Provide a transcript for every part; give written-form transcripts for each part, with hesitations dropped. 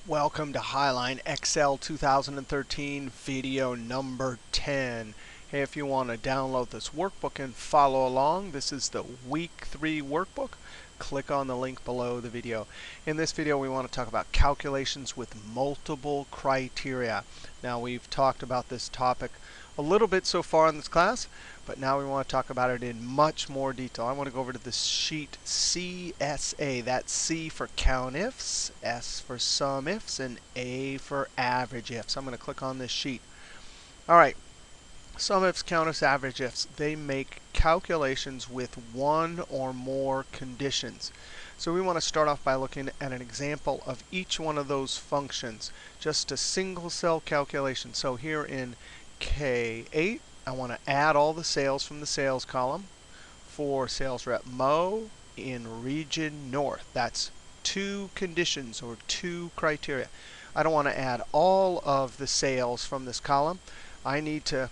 Welcome to Highline Excel 2013 video number 10. Hey, if you want to download this workbook and follow along, this is the week 3 workbook. Click on the link below the video. In this video we want to talk about calculations with multiple criteria. Now we've talked about this topic a little bit so far in this class, but now we want to talk about it in much more detail. I want to go over to the sheet CSA. That's C for COUNTIFs, S for SUMIFS, and A for AVERAGEIFS. I'm going to click on this sheet. All right. SUMIFS, COUNTIFs, AVERAGEIFS, they make calculations with one or more conditions. So we want to start off by looking at an example of each one of those functions. Just a single cell calculation. So here in K8, I want to add all the sales from the sales column for sales rep Mo in region north. That's two conditions or two criteria. I don't want to add all of the sales from this column. I need to,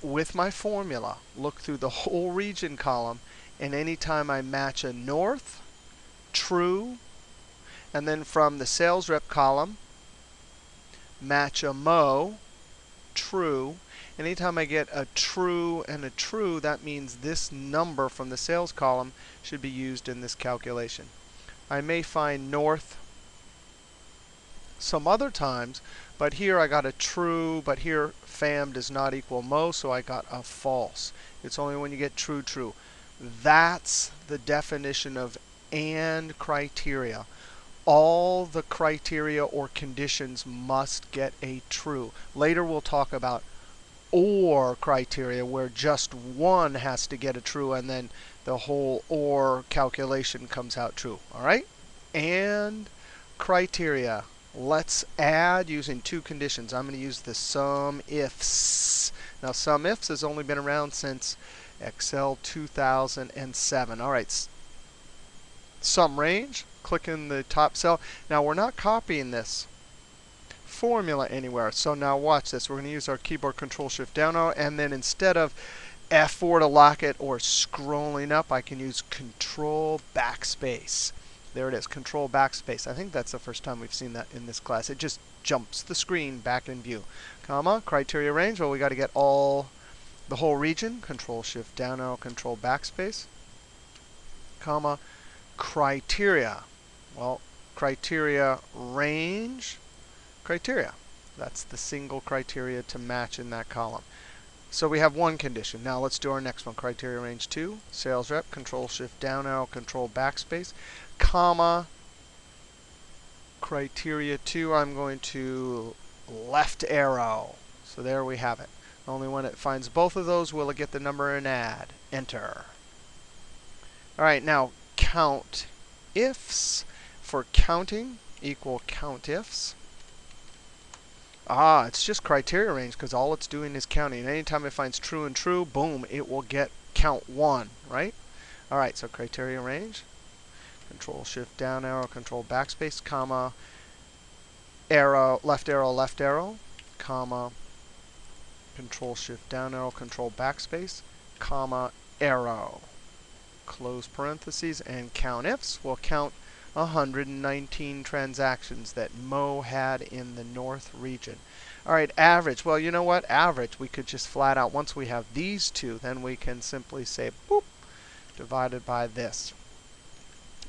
with my formula, look through the whole region column, and anytime I match a north, true, and then from the sales rep column, match a Mo, true. Anytime I get a true and a true, that means this number from the sales column should be used in this calculation. I may find north some other times, but here I got a true, but here fam does not equal Mo, so I got a false. It's only when you get true, true. That's the definition of AND criteria. All the criteria or conditions must get a true. Later we'll talk about OR criteria, where just one has to get a true, and then the whole OR calculation comes out true. All right? And criteria. Let's add using two conditions. I'm going to use the SUMIFS. Now, SUMIFS has only been around since Excel 2007. All right. Sum range. Click in the top cell. Now, we're not copying this formula anywhere. So now watch this. We're going to use our keyboard Control-Shift-Down arrow, and then instead of F4 to lock it or scrolling up, I can use Control-Backspace. There it is, Control-Backspace. I think that's the first time we've seen that in this class. It just jumps the screen back in view. Comma, criteria range. Well, we got to get the whole region. Control-Shift-Down arrow, Control-Backspace. Comma, criteria. Well, criteria range. Criteria. That's the single criteria to match in that column. So we have one condition. Now let's do our next one. Criteria range 2, sales rep, Control-Shift-Down arrow, Control-Backspace, comma, criteria 2, I'm going to left arrow. So there we have it. Only when it finds both of those will it get the number and add. Enter. All right, now COUNTIFs for counting equal COUNTIFs. It's just criteria range because all it's doing is counting. And anytime it finds true and true, boom, it will get count 1, right? All right, so criteria range, Control-Shift-Down arrow, Control-Backspace, comma, arrow, left arrow, comma, Control-Shift-Down arrow, Control-Backspace, comma, arrow. Close parentheses, and COUNTIFs will count 119 transactions that Mo had in the north region. All right, average. Well, you know what? Average, we could just flat out, once we have these two, then we can simply say, boop, divided by this.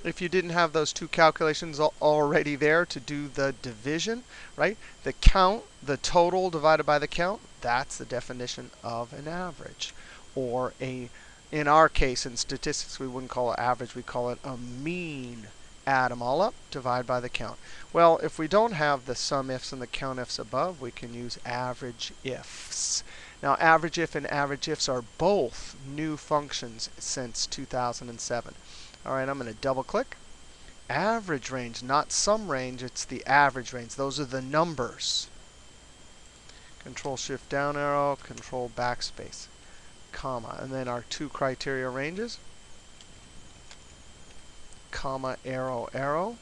If you didn't have those two calculations already there to do the division, right? The count, the total divided by the count, that's the definition of an average. Or in our case, in statistics, we wouldn't call it average, we call it a mean. Add them all up, divide by the count. Well, if we don't have the SUMIFS and the COUNTIFs above, we can use AVERAGEIFS. Now, AVERAGEIF and AVERAGEIFS are both new functions since 2007. All right, I'm going to double click. Average range, not sum range, it's the average range. Those are the numbers. Control-Shift-Down arrow, Control-Backspace, comma, and then our two criteria ranges. Comma, arrow, arrow,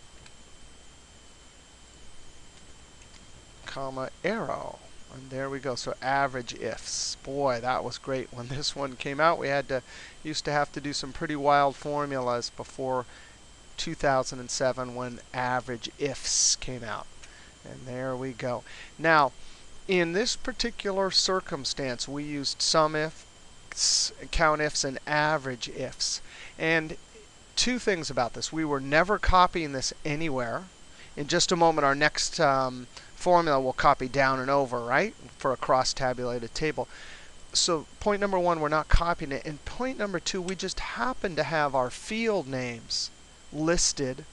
comma, arrow. And there we go. So AVERAGEIFS. Boy, that was great. When this one came out, we used to have to do some pretty wild formulas before 2007 when AVERAGEIFS came out. And there we go. Now, in this particular circumstance, we used SUMIFS, COUNTIFs, and AVERAGEIFS. And two things about this. We were never copying this anywhere. In just a moment, our next formula will copy down and over, right, for a cross-tabulated table. So point number one, we're not copying it. And point number two, we just happen to have our field names listed.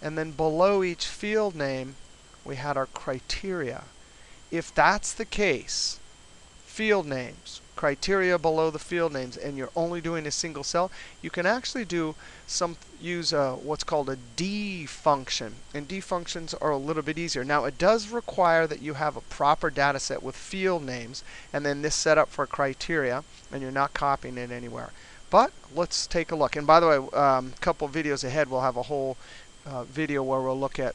And then below each field name, we had our criteria. If that's the case, field names, criteria below the field names, and you're only doing a single cell, you can actually use what's called a D function. And D functions are a little bit easier. Now, it does require that you have a proper data set with field names, and then this set up for criteria, and you're not copying it anywhere. But let's take a look. And by the way, a couple videos ahead, we'll have a whole video where we'll look at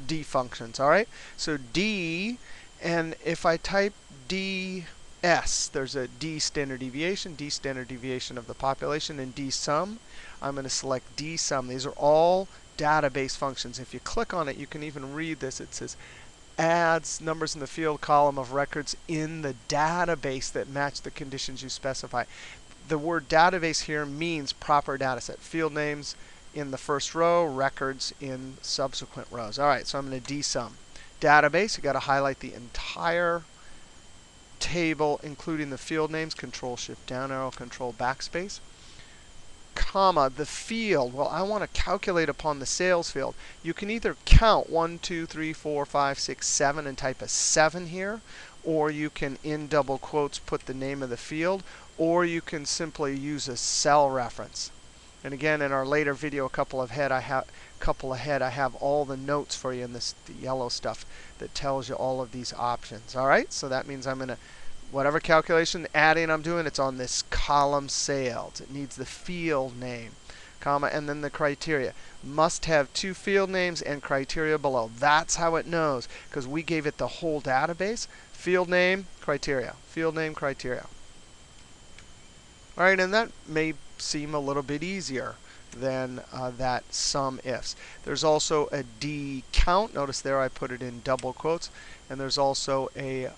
D functions. All right, so D, and if I type DS, there's a D standard deviation of the population, and DSUM. I'm going to select DSUM. These are all database functions. If you click on it, you can even read this. It says adds numbers in the field column of records in the database that match the conditions you specify. The word database here means proper data set. Field names in the first row, records in subsequent rows. All right, so I'm going to DSUM. Database, you got to highlight the entire table, including the field names. Control Shift down arrow, Control backspace. Comma, the field. Well, I want to calculate upon the sales field. You can either count 1, 2, 3, 4, 5, 6, 7 and type a 7 here, or you can, in double quotes, put the name of the field, or you can simply use a cell reference. And again, in our later video, a couple ahead, I have all the notes for you in this the yellow stuff that tells you all of these options. All right, so that means I'm going to, whatever calculation adding I'm doing, it's on this column sales. It needs the field name, comma, and then the criteria. Must have two field names and criteria below. That's how it knows, because we gave it the whole database. Field name, criteria. Field name, criteria. All right, and that may seem a little bit easier than that SUMIFS. There's also a D count. Notice there I put it in double quotes. And there's also a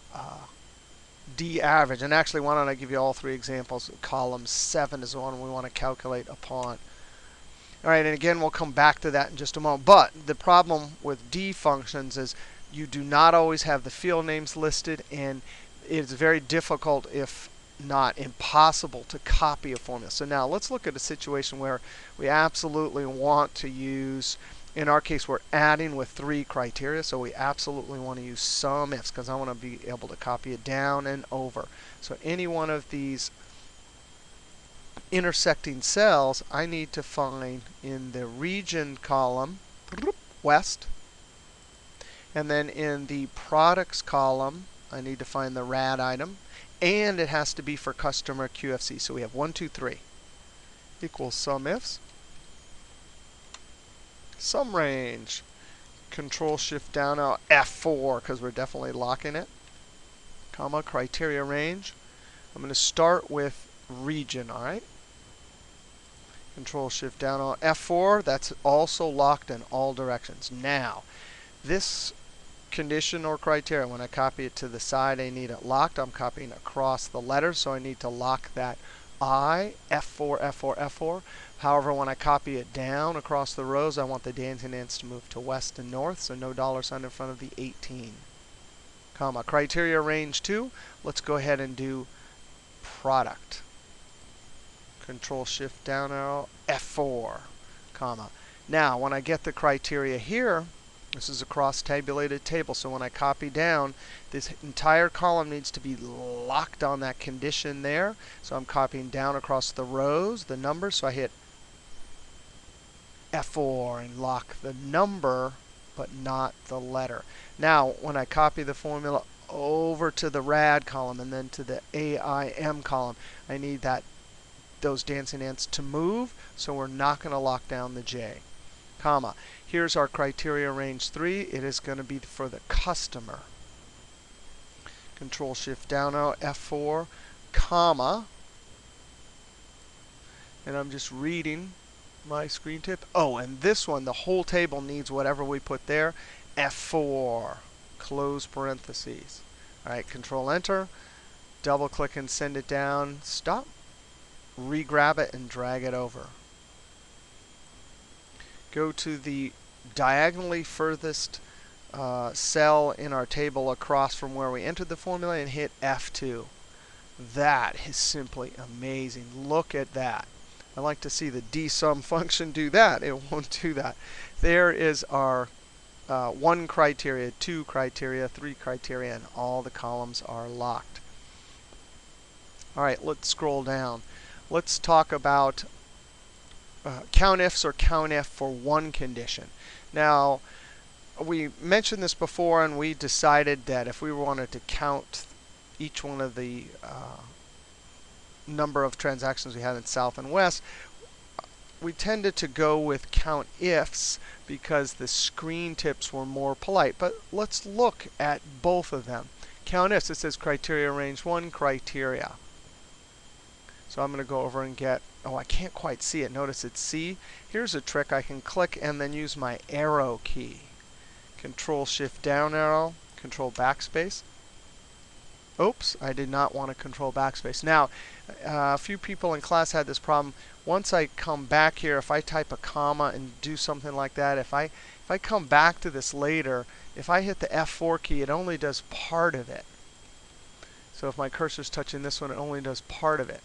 D average. And actually, why don't I give you all three examples? Column 7 is the one we want to calculate upon. All right, and again, we'll come back to that in just a moment. But the problem with D functions is you do not always have the field names listed, and it's very difficult, if not impossible, to copy a formula. So now let's look at a situation where we absolutely want to use, in our case, we're adding with 3 criteria, so we absolutely want to use SUMIFS because I want to be able to copy it down and over. So any one of these intersecting cells, I need to find in the region column, West, and then in the products column, I need to find the RAD item. And it has to be for customer QFC. So we have 1, 2, 3 equals SUMIFS. Sum range. Control Shift down now F4 because we're definitely locking it. Comma, criteria range. I'm going to start with region. All right. Control Shift down on F4. That's also locked in all directions. Now, this condition or criteria, when I copy it to the side, I need it locked. I'm copying across the letters, so I need to lock that I, F4, F4, F4. However, when I copy it down across the rows, I want the dancing ants to move to west and north, so no $sign in front of the 18. Comma, criteria range 2. Let's go ahead and do product. Control Shift down arrow, F4, comma. Now, when I get the criteria here, this is a cross-tabulated table, so when I copy down, this entire column needs to be locked on that condition there. So I'm copying down across the rows, the numbers, so I hit F4 and lock the number, but not the letter. Now, when I copy the formula over to the RAD column and then to the AIM column, I need those dancing ants to move, so we're not going to lock down the J. Comma. Here's our criteria range 3. It is going to be for the customer. Control Shift down arrow, F4, comma. And I'm just reading my screen tip. Oh, and this one, the whole table needs whatever we put there. F4, close parentheses. All right, Control Enter, double click and send it down, stop, re-grab it and drag it over. Go to the diagonally furthest cell in our table across from where we entered the formula and hit F2. That is simply amazing. Look at that. I like to see the DSUM function do that. It won't do that. There is our 1 criteria, 2 criteria, 3 criteria, and all the columns are locked. All right, let's scroll down. Let's talk about COUNTIFs or COUNTIF for one condition. Now, we mentioned this before, and we decided that if we wanted to count each one of the number of transactions we had in south and west, we tended to go with COUNTIFs because the screen tips were more polite. But let's look at both of them. COUNTIFs, it says criteria range 1 criteria. So I'm going to go over and get, oh, I can't quite see it. Notice it's C. Here's a trick. I can click and then use my arrow key. Control Shift down arrow, Control backspace. Oops, I did not want to control backspace. Now, a few people in class had this problem. Once I come back here, if I type a comma and do something like that, if I come back to this later, if I hit the F4 key, it only does part of it. So if my cursor's touching this one, it only does part of it.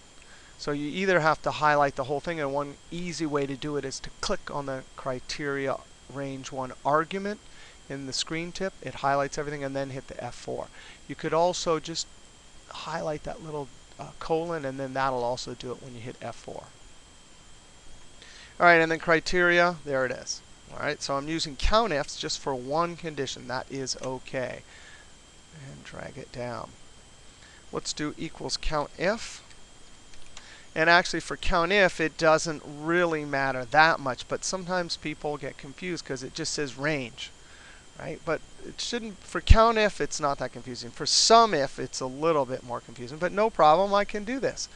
So you either have to highlight the whole thing, and one easy way to do it is to click on the criteria range 1 argument in the screen tip. It highlights everything, and then hit the F4. You could also just highlight that little colon, and then that'll also do it when you hit F4. All right, and then criteria, there it is. All right, so I'm using COUNTIFs just for one condition. That is OK. And drag it down. Let's do equals COUNTIF. And actually, for COUNTIF, it doesn't really matter that much, but sometimes people get confused because it just says range. Right? But it shouldn't, for COUNTIF, it's not that confusing. For SUMIF, it's a little bit more confusing, but no problem, I can do this.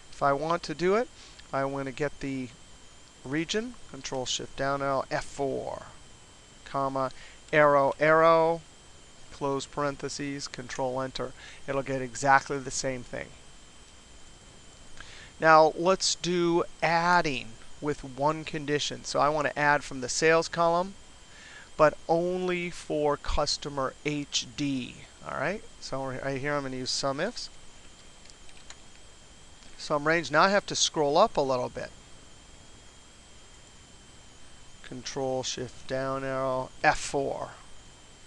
If I want to do it, I want to get the region, Control Shift down arrow, F4, comma, arrow, arrow, close parentheses, Control Enter. It'll get exactly the same thing. Now let's do adding with one condition. So I want to add from the sales column, but only for customer HD. All right, so right here I'm going to use SUMIFS. Sum range. Now I have to scroll up a little bit. Control Shift down arrow, F4.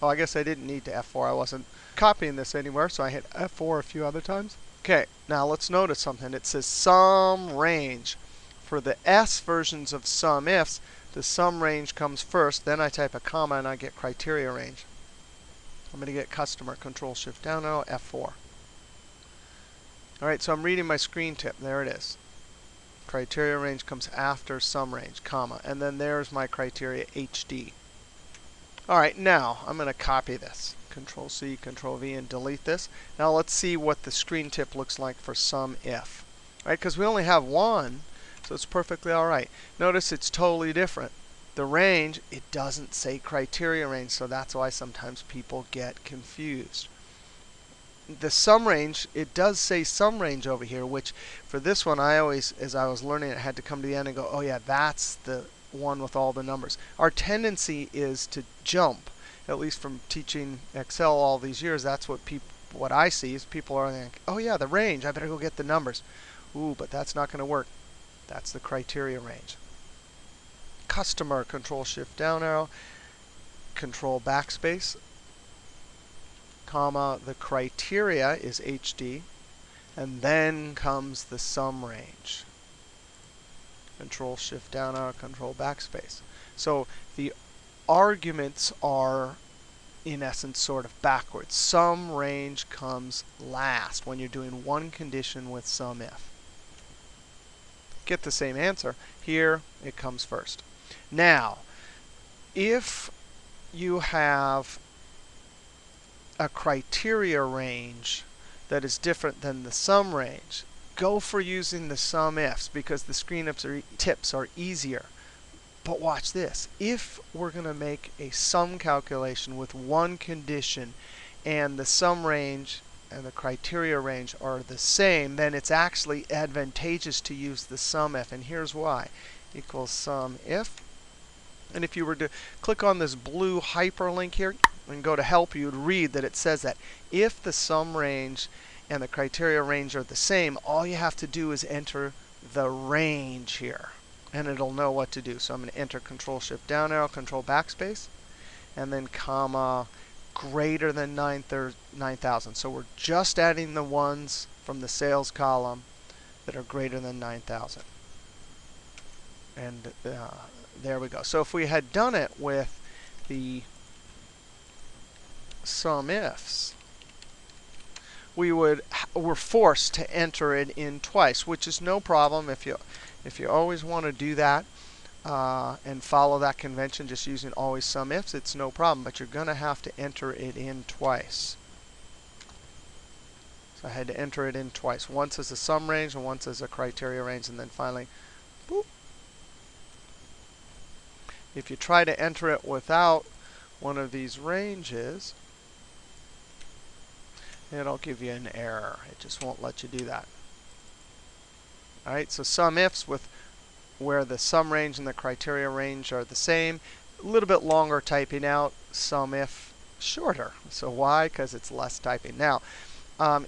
Oh, I guess I didn't need to F4. I wasn't copying this anywhere, so I hit F4 a few other times. Okay, now let's notice something. It says sum range. For the S versions of SUMIFS, the sum range comes first, then I type a comma and I get criteria range. I'm going to get customer, Control Shift down arrow, F4. All right, so I'm reading my screen tip. There it is. Criteria range comes after sum range, comma, and then there's my criteria HD. All right, now I'm going to copy this. Control C, Control V, and delete this. Now let's see what the screen tip looks like for SUMIF. Right, because we only have one, so it's perfectly all right. Notice it's totally different. The range, it doesn't say criteria range, so that's why sometimes people get confused. The sum range, it does say sum range over here, which for this one, I always, as I was learning it, had to come to the end and go, oh yeah, that's the one with all the numbers. Our tendency is to jump, at least from teaching Excel all these years. That's what I see is people are like, oh yeah, the range, I better go get the numbers. Ooh, but that's not going to work. That's the criteria range. Customer, Control Shift down arrow, Control backspace, comma, the criteria is HD, and then comes the sum range. Control Shift down arrow, Control backspace. So the arguments are, in essence, sort of backwards. Sum range comes last when you're doing one condition with SUMIF. Get the same answer. Here, it comes first. Now, if you have a criteria range that is different than the sum range, go for using the SUMIFs because the screen tips are easier. But watch this. If we're going to make a sum calculation with one condition and the sum range and the criteria range are the same, then it's actually advantageous to use the SUMIF. And here's why. Equals SUMIF. And if you were to click on this blue hyperlink here and go to help, you would read that it says that if the sum range and the criteria range are the same, all you have to do is enter the range here. And it'll know what to do. So I'm going to enter Control-Shift down arrow, Control backspace, and then comma greater than 9,000. So we're just adding the ones from the sales column that are greater than 9,000. And there we go. So if we had done it with the SUMIFS, we're forced to enter it in twice, which is no problem if you always want to do that and follow that convention, just using always SUMIFS, it's no problem. But you're going to have to enter it in twice. So I had to enter it in twice. Once as a sum range and once as a criteria range, and then finally, boop. If you try to enter it without one of these ranges, it'll give you an error. It just won't let you do that. All right, so SUMIFS with where the sum range and the criteria range are the same. A little bit longer typing out. SUMIF shorter. So why? Because it's less typing. Now,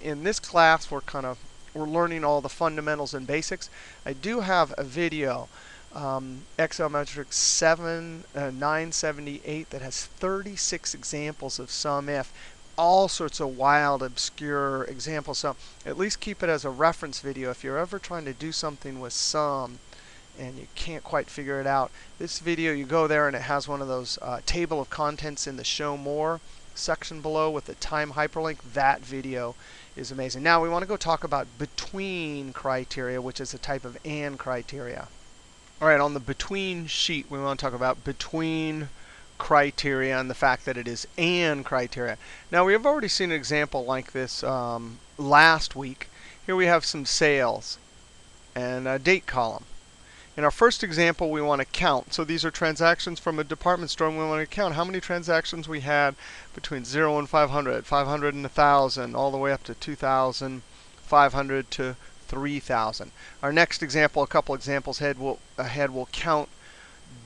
in this class, we're learning all the fundamentals and basics. I do have a video, Excel Metrics 978, that has 36 examples of SUMIF. All sorts of wild, obscure examples. So at least keep it as a reference video if you're ever trying to do something with sum and you can't quite figure it out. This video, you go there and it has one of those table of contents in the Show More section below with the time hyperlink. That video is amazing. Now we want to go talk about between criteria, which is a type of and criteria. All right, on the between sheet, we want to talk about between criteria and the fact that it is and criteria. Now we have already seen an example like this last week. Here we have some sales and a date column. In our first example, we want to count. So these are transactions from a department store, and we want to count how many transactions we had between 0 and 500, 500 and 1,000, all the way up to 2,500 to 3,000. Our next example, a couple examples ahead, we'll count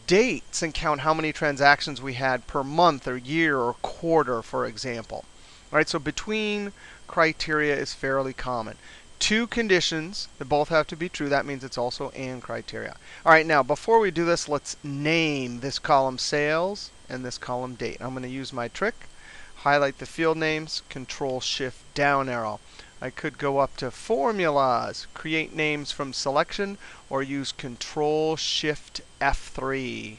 dates and count how many transactions we had per month or year or quarter, for example. All right, so between criteria is fairly common. Two conditions that both have to be true. That means it's also and criteria. All right, now before we do this, let's name this column sales and this column date. I'm going to use my trick. Highlight the field names, Control-Shift down arrow. I could go up to formulas, create names from selection, or use Control-Shift F3.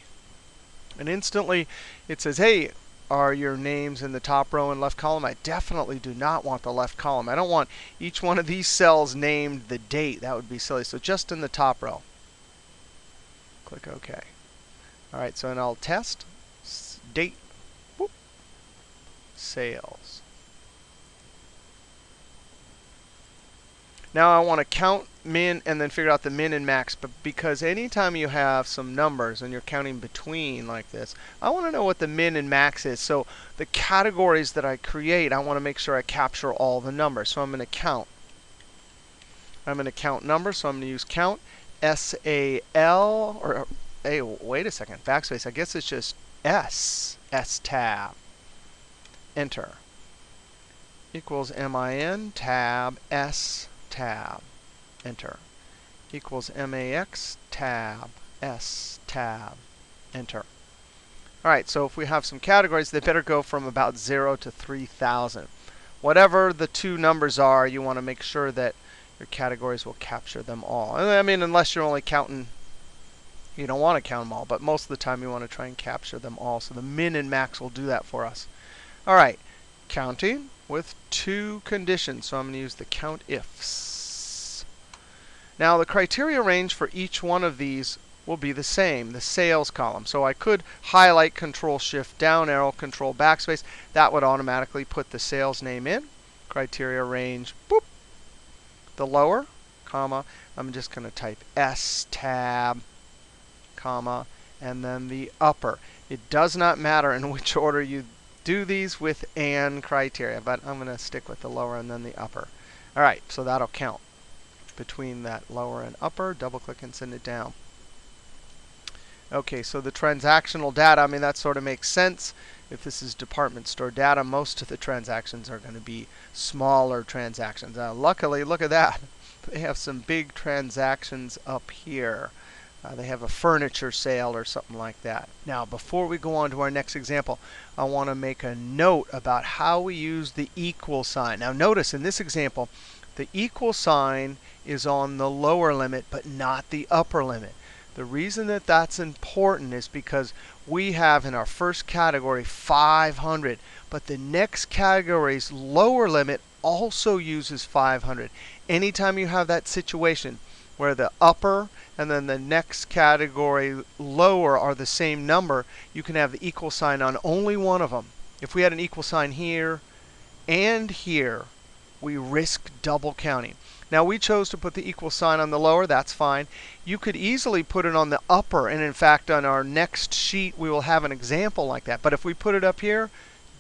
And instantly it says, hey, are your names in the top row and left column? I definitely do not want the left column. I don't want each one of these cells named the date. That would be silly. So just in the top row. Click OK. All right, so and I'll test date, whoop, sales. Now I want to count min and then figure out the min and max. But because anytime you have some numbers and you're counting between like this, I want to know what the min and max is. So the categories that I create, I want to make sure I capture all the numbers. So I'm going to count. I'm going to count numbers. So I'm going to use count SAL, or hey, wait a second, backspace. I guess it's just S tab. Enter. Equals MIN tab S tab. Enter. Equals MAX tab S tab. Enter. All right, so if we have some categories, they better go from about 0 to 3,000. Whatever the two numbers are, you want to make sure that your categories will capture them all. I mean, unless you're only counting, you don't want to count them all, but most of the time you want to try and capture them all. So the min and max will do that for us. All right, counting with two conditions. So I'm going to use the COUNTIFS. Now the criteria range for each one of these will be the same, the sales column. So I could highlight Control-Shift down arrow, Control backspace. That would automatically put the sales name in. Criteria range, boop. The lower, comma, I'm just going to type S tab, comma, and then the upper. It does not matter in which order you do these with AND criteria, but I'm going to stick with the lower and then the upper. All right, so that'll count between that lower and upper. Double click and send it down. Okay, so the transactional data, I mean, that sort of makes sense. If this is department store data, most of the transactions are going to be smaller transactions. Luckily, look at that. They have some big transactions up here. They have a furniture sale or something like that. Now, before we go on to our next example, I want to make a note about how we use the equal sign. Now, notice in this example, the equal sign is on the lower limit, but not the upper limit. The reason that that's important is because we have in our first category 500, but the next category's lower limit also uses 500. Anytime you have that situation where the upper and then the next category lower are the same number, you can have the equal sign on only one of them. If we had an equal sign here and here, we risk double counting. Now, we chose to put the equal sign on the lower. That's fine. You could easily put it on the upper. And in fact, on our next sheet, we will have an example like that. But if we put it up here,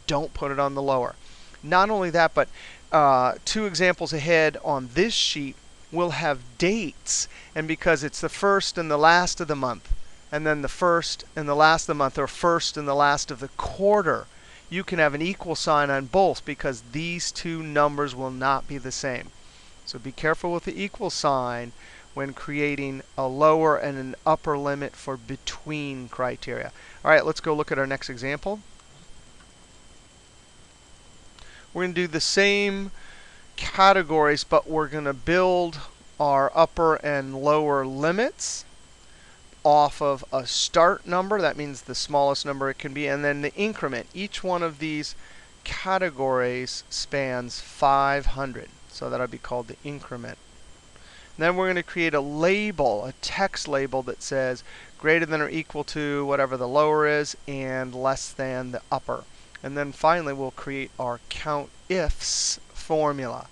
don't put it on the lower. Not only that, but 2 examples ahead on this sheet, we'll have dates. And because it's the first and the last of the month, and then the first and the last of the month, or first and the last of the quarter, you can have an equal sign on both because these 2 numbers will not be the same. So be careful with the equal sign when creating a lower and an upper limit for between criteria. All right, let's go look at our next example. We're going to do the same categories, but we're going to build our upper and lower limits off of a start number. That means the smallest number it can be. And then the increment. Each one of these categories spans 500. So that'll be called the increment. And then we're going to create a label, a text label that says greater than or equal to whatever the lower is and less than the upper. And then finally, we'll create our COUNTIFS formula.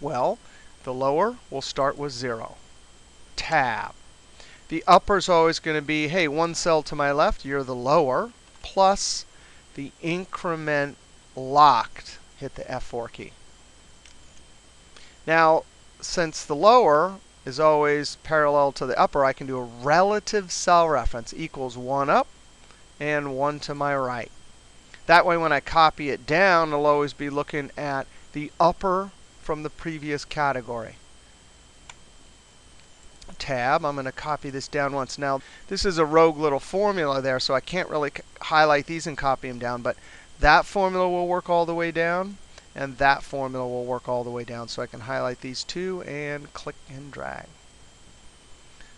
Well, the lower will start with 0. Tab. The upper is always going to be, hey, 1 cell to my left, you're the lower, plus the increment locked. Hit the F4 key. Now, since the lower is always parallel to the upper, I can do a relative cell reference equals 1 up and 1 to my right. That way, when I copy it down, it'll always be looking at the upper from the previous category. Tab. I'm going to copy this down once. Now, this is a rogue little formula there, so I can't really highlight these and copy them down. But that formula will work all the way down, and that formula will work all the way down. So I can highlight these 2 and click and drag.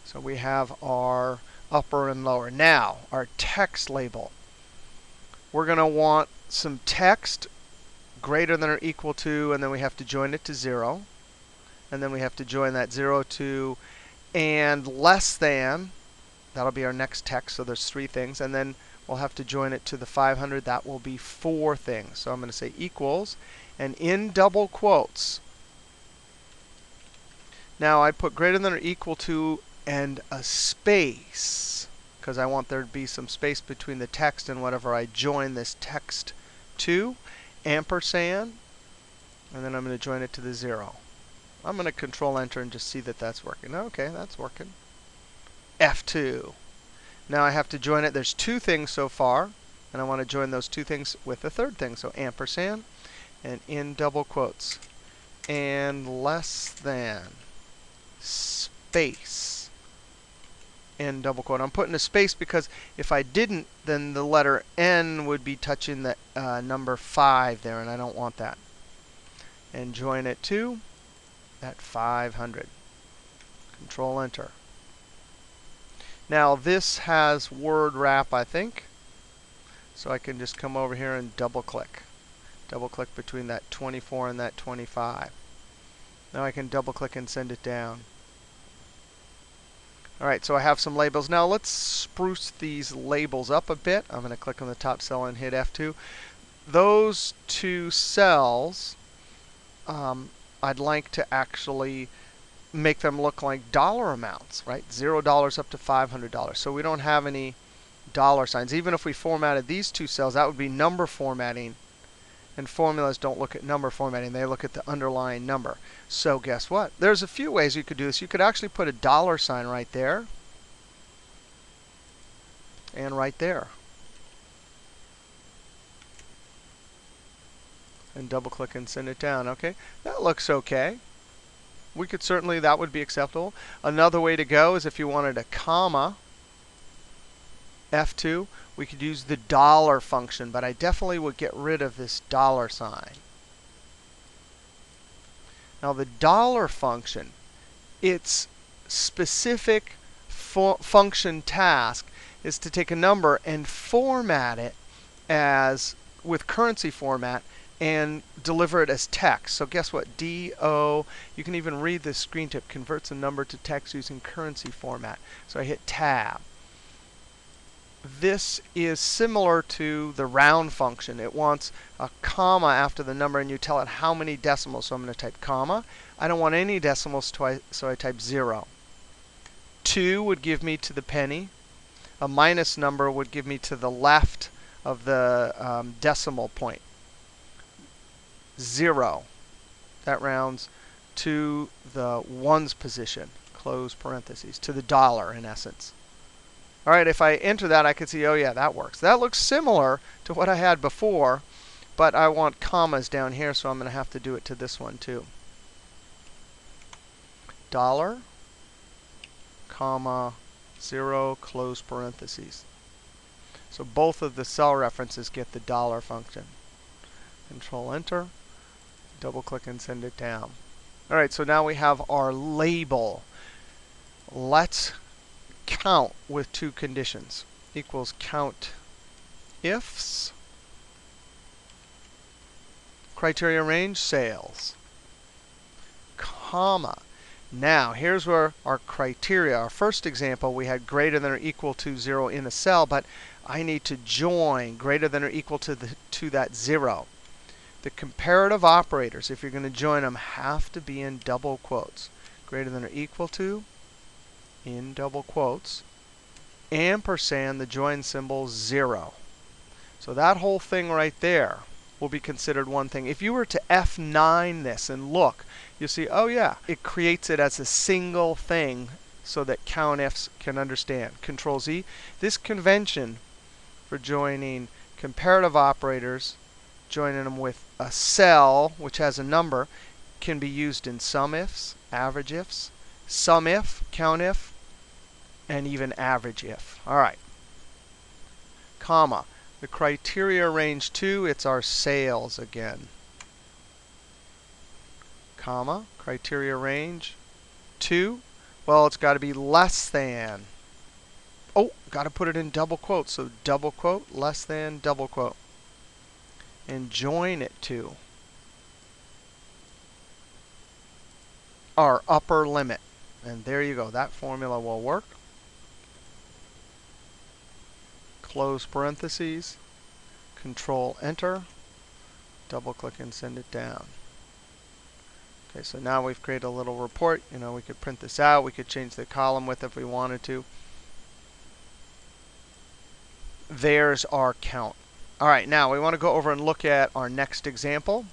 So we have our upper and lower. Now, our text label. We're going to want some text greater than or equal to, and then we have to join it to 0. And then we have to join that 0 to and less than. That'll be our next text. So there's 3 things. And then we'll have to join it to the 500. That will be 4 things. So I'm going to say equals. And in double quotes. Now, I put greater than or equal to and a space, because I want there to be some space between the text and whatever I join this text to. Ampersand. And then I'm going to join it to the 0. I'm going to Control Enter and just see that that's working. OK, that's working. F2. Now I have to join it. There's 2 things so far, and I want to join those 2 things with the 3rd thing. So ampersand and in double quotes and less than space in double quote. I'm putting a space because if I didn't, then the letter N would be touching the number 5 there, and I don't want that. And join it to that 500. Control Enter. Now this has word wrap, I think. So I can just come over here and double click. Double click between that 24 and that 25. Now I can double click and send it down. All right, so I have some labels. Now let's spruce these labels up a bit. I'm going to click on the top cell and hit F2. Those 2 cells, I'd like to actually make them look like dollar amounts, right? $0 up to $500. So we don't have any dollar signs. Even if we formatted these two cells, that would be number formatting. And formulas don't look at number formatting. They look at the underlying number. So guess what? There's a few ways you could do this. You could actually put a dollar sign right there and right there. And double click and send it down. Okay, that looks okay. We could certainly, that would be acceptable. Another way to go is if you wanted a comma, F2, we could use the dollar function, but I definitely would get rid of this dollar sign. Now the dollar function, its specific function task is to take a number and format it as with currency format and deliver it as text. So guess what? DO, you can even read this screen tip, converts a number to text using currency format. So I hit tab. This is similar to the round function. It wants a comma after the number, and you tell it how many decimals. So I'm going to type comma. I don't want any decimals, so I type 0. 2 would give me to the penny. A minus number would give me to the left of the decimal point. 0. That rounds to the ones position, close parentheses, to the dollar in essence. All right, if I enter that, I can see, oh yeah, that works. That looks similar to what I had before, but I want commas down here, so I'm going to have to do it to this one too. Dollar, comma, 0, close parentheses. So both of the cell references get the dollar function. Control Enter, double click and send it down. All right, so now we have our label. Let's count with two conditions. Equals COUNTIFS, criteria range, sales, comma. Now, here's where our criteria, our first example, we had greater than or equal to 0 in a cell, but I need to join greater than or equal to that 0. The comparative operators, if you're going to join them, have to be in double quotes. Greater than or equal to, in double quotes, ampersand, the join symbol, 0. So that whole thing right there will be considered one thing. If you were to F9 this and look, you'll see, oh yeah, it creates it as a single thing so that COUNTIFs can understand. Control Z. This convention for joining comparative operators, joining them with a cell which has a number, can be used in SUMIFS, AVERAGEIFS, SUMIF, COUNTIF, and even AVERAGEIF. All right. Comma. The criteria range 2, it's our sales again. Comma. Criteria range 2. Well, it's got to be less than. Oh, got to put it in double quotes. So double quote, less than, double quote. And join it to our upper limit. And there you go. That formula will work. Close parentheses, Control Enter, double click and send it down. Okay, so now we've created a little report. You know, we could print this out. We could change the column width if we wanted to. There's our count. All right, now we want to go over and look at our next example.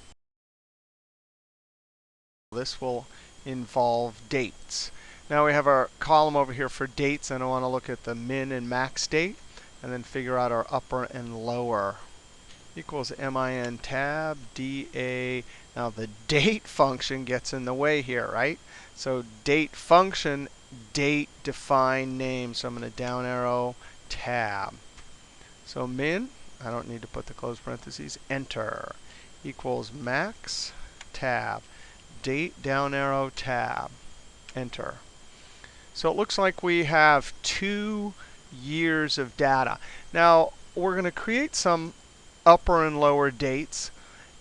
This will involve dates. Now we have our column over here for dates, and I want to look at the min and max date, and then figure out our upper and lower. Equals min tab da. Now the date function gets in the way here, right? So date function, date define name. So I'm going to down arrow tab. So min, I don't need to put the close parentheses, enter, equals max tab, date down arrow tab, enter. So it looks like we have 2 years of data. Now we're going to create some upper and lower dates,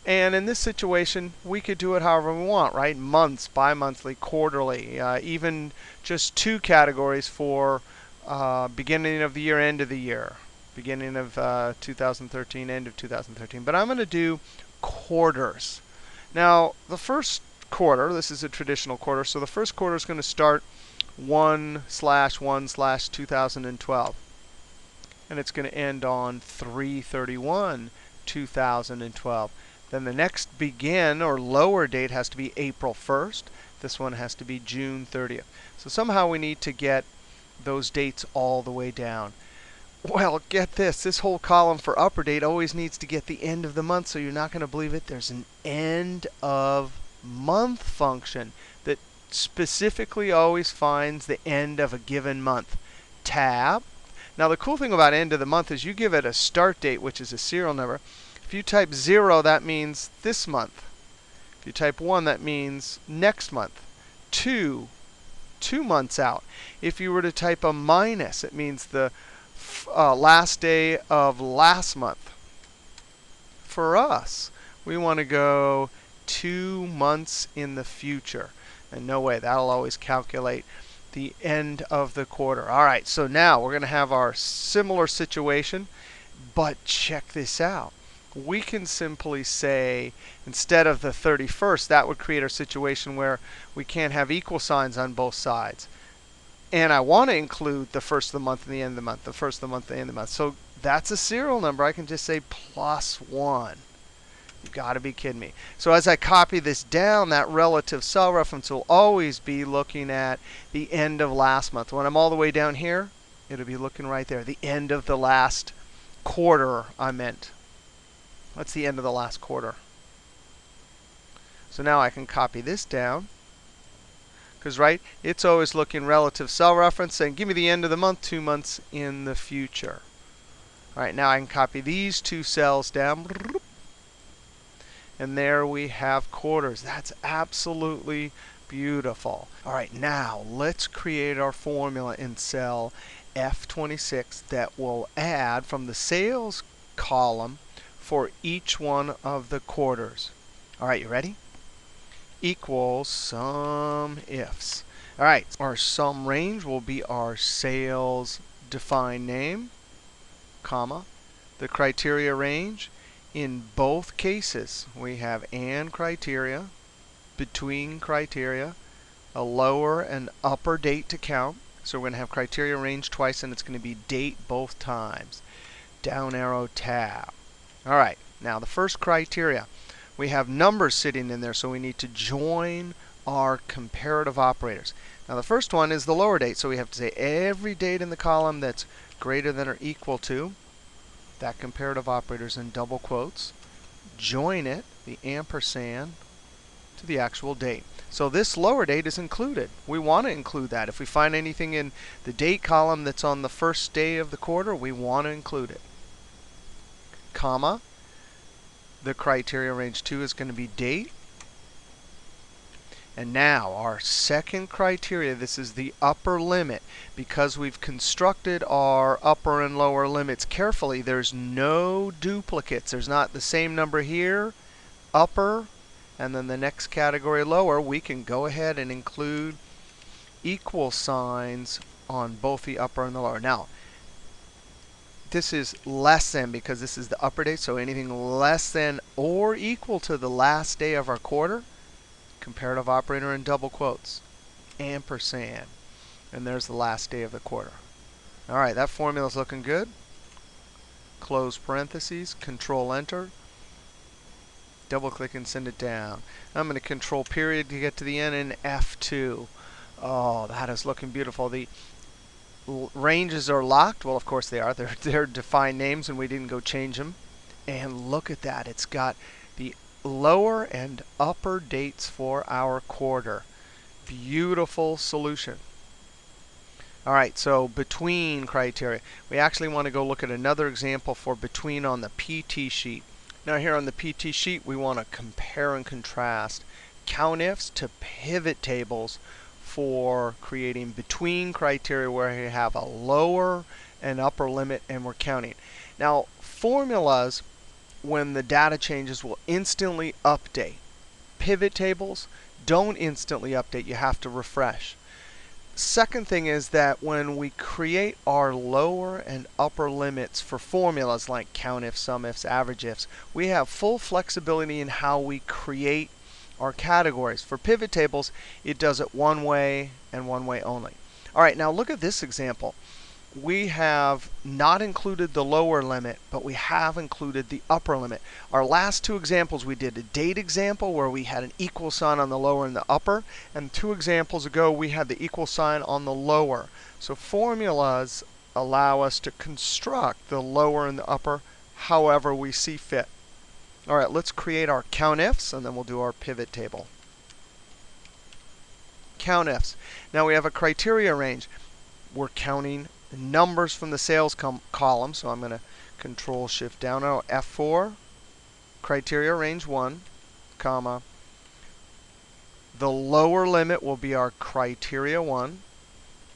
and in this situation we could do it however we want, right? Months, bi-monthly, quarterly, even just 2 categories for beginning of the year, end of the year, beginning of 2013, end of 2013. But I'm going to do quarters. Now the first quarter, this is a traditional quarter, so the first quarter is going to start 1/1/2012. and it's going to end on 3/31/2012. Then the next begin or lower date has to be April 1st. This one has to be June 30th. So somehow we need to get those dates all the way down. Well, get this. This whole column for upper date always needs to get the end of the month, so you're not going to believe it. There's an end of month function that specifically always finds the end of a given month. Tab. Now, the cool thing about end of the month is you give it a start date, which is a serial number. If you type 0, that means this month. If you type 1, that means next month. 2 months out. If you were to type a minus, it means the last day of last month. For us, we want to go 2 months in the future. And no way, that'll always calculate the end of the quarter. All right, so now we're going to have our similar situation, but check this out. We can simply say, instead of the 31st, that would create a situation where we can't have equal signs on both sides. And I want to include the first of the month and the end of the month, the first of the month and the end of the month. So that's a serial number. I can just say +1. You've got to be kidding me. So as I copy this down, that relative cell reference will always be looking at the end of last month. When I'm all the way down here, it'll be looking right there, the end of the last quarter, I meant. What's the end of the last quarter? So now I can copy this down. Because, right, it's always looking relative cell reference saying, give me the end of the month, 2 months in the future. All right, now I can copy these 2 cells down. And there we have quarters. That's absolutely beautiful. All right, now let's create our formula in cell F26 that will add from the sales column for each one of the quarters. All right, you ready? Equals SUMIFS. All right, our sum range will be our sales defined name, comma, the criteria range. In both cases, we have and criteria, between criteria, a lower and upper date to count. So we're going to have criteria range twice, and it's going to be date both times. Down arrow tab. All right, now the first criteria. We have numbers sitting in there, so we need to join our comparative operators. Now the first one is the lower date, so we have to say every date in the column that's greater than or equal to that comparative operator is in double quotes. Join it, the ampersand, to the actual date. So this lower date is included. We want to include that. If we find anything in the date column that's on the first day of the quarter, we want to include it. Comma. The criteria range 2 is going to be date. And now our second criteria, this is the upper limit. Because we've constructed our upper and lower limits carefully, there's no duplicates. There's not the same number here, upper, and then the next category lower. We can go ahead and include equal signs on both the upper and the lower. Now, this is less than because this is the upper date, so anything less than or equal to the last day of our quarter, comparative operator in double quotes, ampersand, and there's the last day of the quarter. All right, that formula is looking good. Close parentheses, Control Enter, double click and send it down. I'm going to Control period to get to the end in F2. Oh, that is looking beautiful. The ranges are locked. Well, of course they are. They're defined names, and we didn't go change them. And look at that. It's got the lower and upper dates for our quarter. Beautiful solution. All right, so between criteria. We actually want to go look at another example for between on the PT sheet. Now here on the PT sheet, we want to compare and contrast COUNTIFs to pivot tables for creating between criteria where we have a lower and upper limit and we're counting. Now, formulas, when the data changes, will instantly update. Pivot tables don't instantly update. You have to refresh. Second thing is that when we create our lower and upper limits for formulas like COUNTIFs, SUMIFS, AVERAGEIFS, we have full flexibility in how we create our categories. For pivot tables, it does it one way and one way only. All right, now look at this example. we have not included the lower limit, but we have included the upper limit. Our last two examples, we did a date example where we had an equal sign on the lower and the upper. And 2 examples ago, we had the equal sign on the lower. So formulas allow us to construct the lower and the upper however we see fit. All right, let's create our COUNTIFs, and then we'll do our pivot table. COUNTIFs. Now we have a criteria range. We're counting numbers from the sales column. So I'm going to Control-Shift down arrow F4, criteria range 1, comma. The lower limit will be our criteria 1,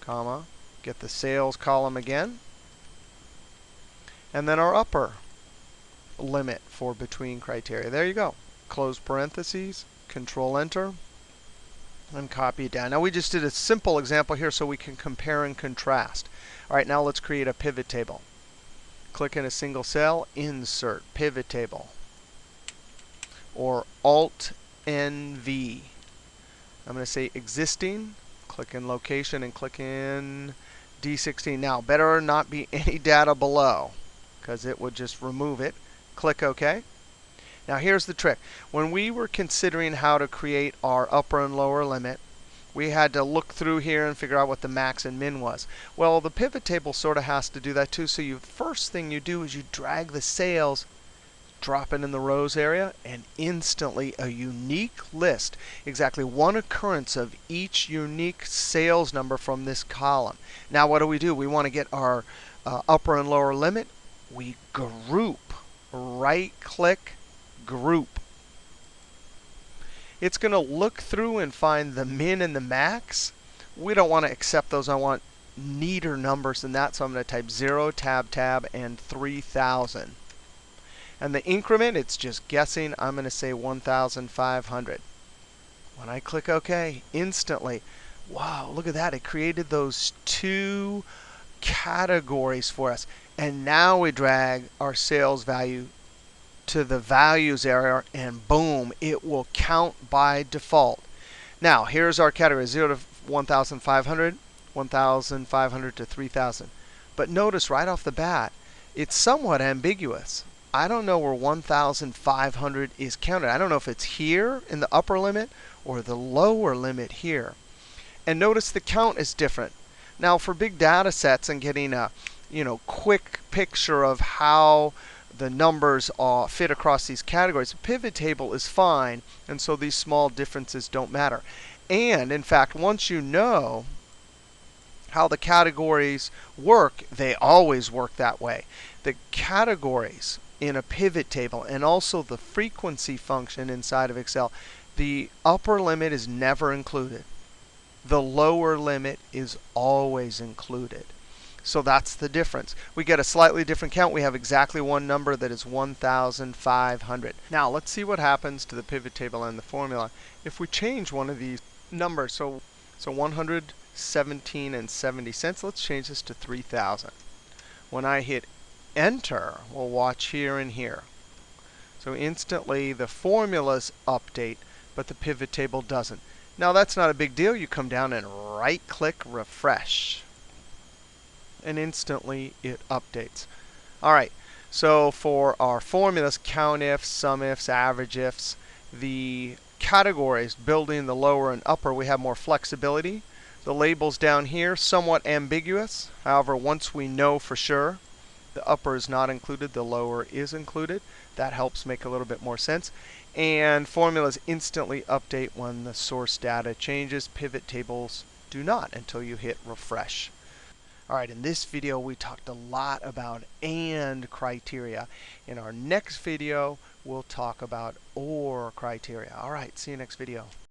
comma. Get the sales column again. And then our upper limit for between criteria. There you go. Close parentheses, Control-Enter, and copy it down. Now we just did a simple example here so we can compare and contrast. All right, now let's create a pivot table. Click in a single cell, Insert, Pivot Table, or Alt-NV. I'm going to say Existing. Click in Location and click in D16. Now, better not be any data below, because it would just remove it. Click OK. Now here's the trick. When we were considering how to create our upper and lower limit, we had to look through here and figure out what the max and min was. Well, the pivot table sort of has to do that too. So first thing you do is you drag the sales, drop it in the rows area, and instantly a unique list, exactly one occurrence of each unique sales number from this column. Now what do? We want to get our upper and lower limit. We group, right-click, Group. It's going to look through and find the min and the max. We don't want to accept those. I want neater numbers than that. So I'm going to type 0, tab, tab, and 3,000. And the increment, it's just guessing. I'm going to say 1,500. When I click OK, instantly, wow, look at that. It created those 2 categories for us. And now we drag our sales value to the values area, and boom, it will count by default. Now, here's our category, 0 to 1,500, 1,500 to 3,000. But notice right off the bat, it's somewhat ambiguous. I don't know where 1,500 is counted. I don't know if it's here in the upper limit or the lower limit here. And notice the count is different. Now, for big data sets and getting a quick picture of how the numbers fit across these categories, a pivot table is fine, and so these small differences don't matter. And in fact, once you know how the categories work, they always work that way. The categories in a pivot table and also the frequency function inside of Excel, the upper limit is never included. The lower limit is always included. So that's the difference. We get a slightly different count. We have exactly one number that is 1,500. Now let's see what happens to the pivot table and the formula if we change one of these numbers. So 117 and 70 cents. Let's change this to 3,000. When I hit Enter, we'll watch here and here. So instantly the formulas update, but the pivot table doesn't. Now that's not a big deal. You come down and right-click Refresh. And instantly it updates. All right, so for our formulas, COUNTIFs, SUMIFS, AVERAGEIFS, the categories, building the lower and upper, we have more flexibility. The labels down here, somewhat ambiguous. However, once we know for sure the upper is not included, the lower is included, that helps make a little bit more sense. And formulas instantly update when the source data changes. Pivot tables do not until you hit Refresh. All right, in this video, we talked a lot about AND criteria. In our next video, we'll talk about OR criteria. All right, see you next video.